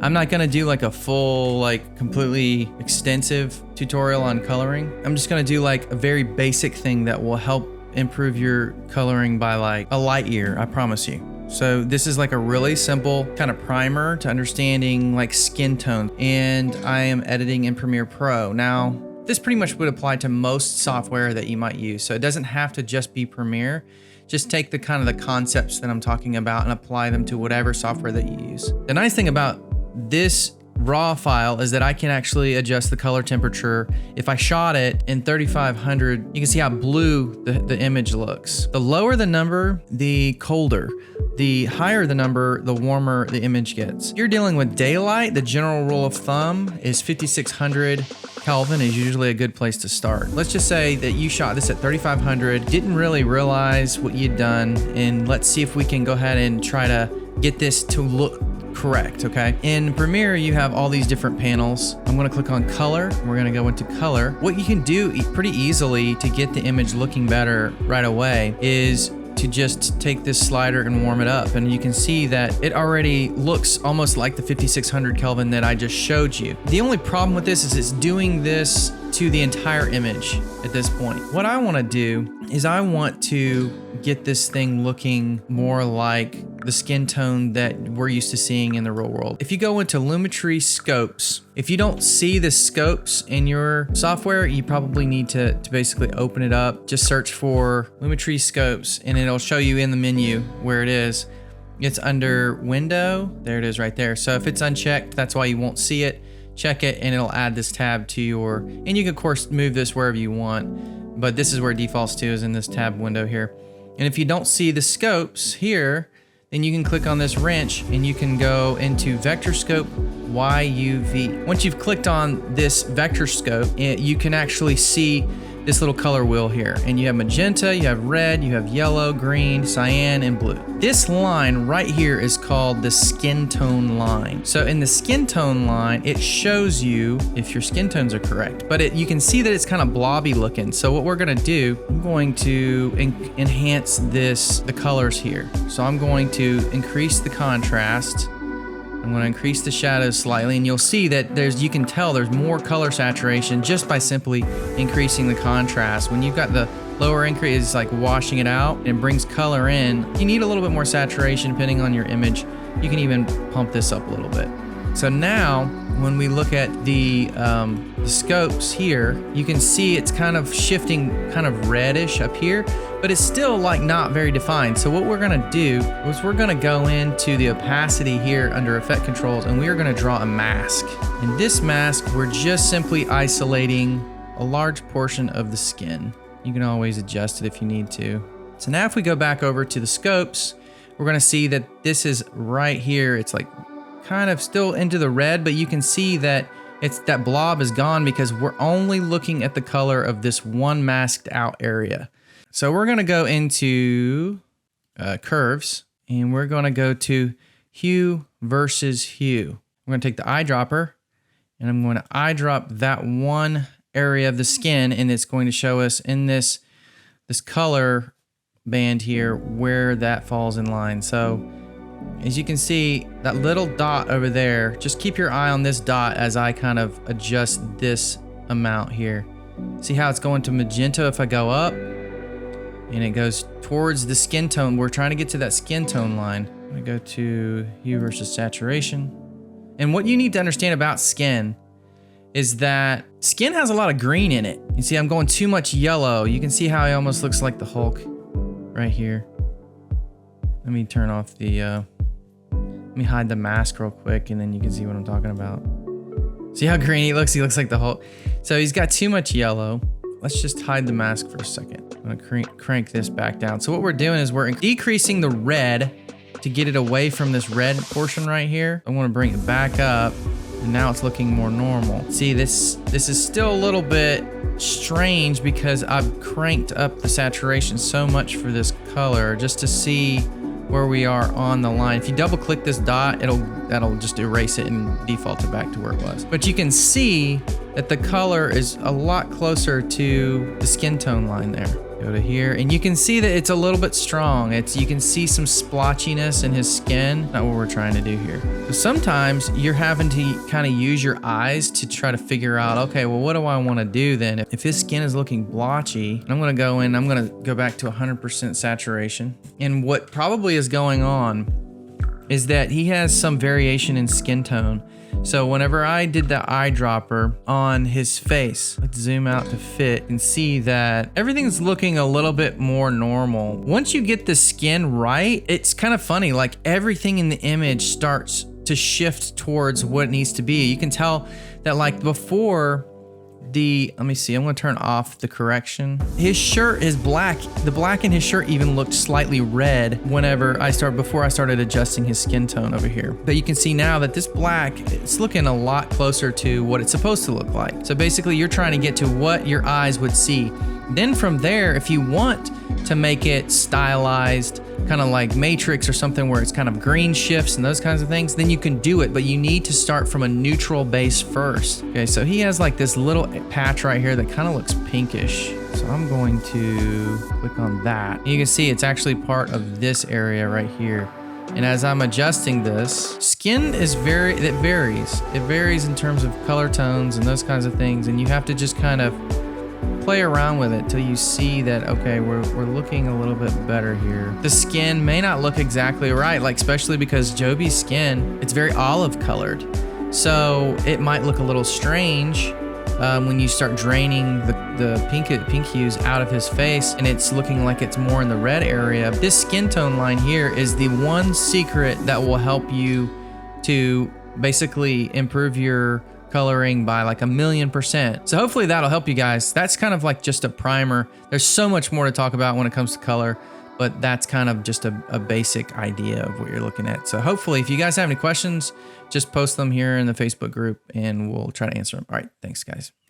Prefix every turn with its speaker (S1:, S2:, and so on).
S1: I'm not gonna do like a full, like completely extensive tutorial on coloring. I'm just gonna do like a very basic thing that will help improve your coloring by like a light year, I promise you. So this is like a really simple kind of primer to understanding like skin tone, and I am editing in Premiere Pro. Now, this pretty much would apply to most software that you might use. So it doesn't have to just be Premiere. Just take the kind of the concepts that I'm talking about and apply them to whatever software that you use. The nice thing about this raw file is that I can actually adjust the color temperature. If I shot it in 3500, you can see how blue the image looks. The lower the number, the colder. The higher the number, the warmer the image gets. If you're dealing with daylight, the general rule of thumb is 5600 Kelvin is usually a good place to start. Let's just say that you shot this at 3500, didn't really realize what you'd done, and let's see if we can go ahead and try to get this to look correct, okay? In Premiere, you have all these different panels. I'm gonna click on color. We're gonna go into color. What you can do pretty easily to get the image looking better right away is to just take this slider and warm it up. And you can see that it already looks almost like the 5600 Kelvin that I just showed you. The only problem with this is it's doing this to the entire image at this point. What I wanna do is I want to get this thing looking more like the skin tone that we're used to seeing in the real world. If you go into Lumetri scopes, if you don't see the scopes in your software, you probably need to basically open it up. Just search for Lumetri scopes and it'll show you in the menu where it is. It's under window. There it is right there. So if it's unchecked, that's why you won't see it. Check it and it'll add this tab to your, and you can of course move this wherever you want, but this is where it defaults to, is in this tab window here. And if you don't see the scopes here, then you can click on this wrench and you can go into vector scope YUV. Once you've clicked on this vector scope, you can actually see this little color wheel here. And you have magenta, you have red, you have yellow, green, cyan, and blue. This line right here is called the skin tone line. So in the skin tone line, it shows you if your skin tones are correct, but you can see that it's kind of blobby looking. So what we're gonna do, I'm going to enhance the colors here. So I'm going to increase the contrast. I'm going to increase the shadows slightly, and you'll see that you can tell there's more color saturation just by simply increasing the contrast. When you've got the lower increase, it's like washing it out and it brings color in. You need a little bit more saturation depending on your image. You can even pump this up a little bit. So now when we look at the scopes here, you can see it's kind of shifting kind of reddish up here, but it's still like not very defined. So what we're gonna do is we're gonna go into the opacity here under effect controls, and we are gonna draw a mask. In this mask, we're just simply isolating a large portion of the skin. You can always adjust it if you need to. So now if we go back over to the scopes, we're gonna see that this is right here. It's like kind of still into the red, but you can see that that blob is gone because we're only looking at the color of this one masked out area. So we're gonna go into curves, and we're gonna go to hue versus hue. We're gonna take the eyedropper, and I'm going to eyedrop that one area of the skin, and it's going to show us in this color band here where that falls in line. So as you can see, that little dot over there, just keep your eye on this dot as I kind of adjust this amount here. See how it's going to magenta if I go up, and it goes towards the skin tone. We're trying to get to that skin tone line. I'm gonna go to hue versus saturation. And what you need to understand about skin is that skin has a lot of green in it. You see I'm going too much yellow. You can see how he almost looks like the Hulk right here. Let me turn off the, let me hide the mask real quick, and then you can see what I'm talking about. See how green he looks? He looks like the Hulk. So he's got too much yellow. Let's just hide the mask for a second. I'm gonna crank this back down. So what we're doing is we're decreasing the red to get it away from this red portion right here. I wanna bring it back up, and now it's looking more normal. See, this is still a little bit strange because I've cranked up the saturation so much for this color just to see where we are on the line. If you double click this dot, that'll just erase it and default it back to where it was. But you can see that the color is a lot closer to the skin tone line there. Go to here, and you can see that it's a little bit strong. You can see some splotchiness in his skin. Not what we're trying to do here. So sometimes you're having to kind of use your eyes to try to figure out, okay, well, what do I want to do then? If his skin is looking blotchy, I'm going to go in, I'm going to go back to 100% saturation. And what probably is going on is that he has some variation in skin tone. So whenever I did the eyedropper on his face, let's zoom out to fit and see that everything's looking a little bit more normal. Once you get the skin right, it's kind of funny, like everything in the image starts to shift towards what it needs to be. You can tell that like before, let me see, I'm gonna turn off the correction. His shirt is black. The black in his shirt even looked slightly red before I started adjusting his skin tone over here. But you can see now that this black, it's looking a lot closer to what it's supposed to look like. So basically you're trying to get to what your eyes would see. Then from there, if you want to make it stylized, kind of like Matrix or something where it's kind of green shifts and those kinds of things, then you can do it, but you need to start from a neutral base first. Okay, so he has like this little patch right here that kind of looks pinkish. So I'm going to click on that. You can see it's actually part of this area right here. And as I'm adjusting this, skin it varies. It varies in terms of color tones and those kinds of things, and you have to just kind of play around with it till you see that, okay, we're looking a little bit better here. The skin may not look exactly right, like especially because Joby's skin, it's very olive colored. So it might look a little strange when you start draining the pink hues out of his face and it's looking like it's more in the red area. This skin tone line here is the one secret that will help you to basically improve your coloring by like 1,000,000%. So hopefully that'll help you guys. That's kind of like just a primer. There's so much more to talk about when it comes to color, but that's kind of just a basic idea of what you're looking at. So hopefully if you guys have any questions, just post them here in the Facebook group and we'll try to answer them. All right, thanks guys.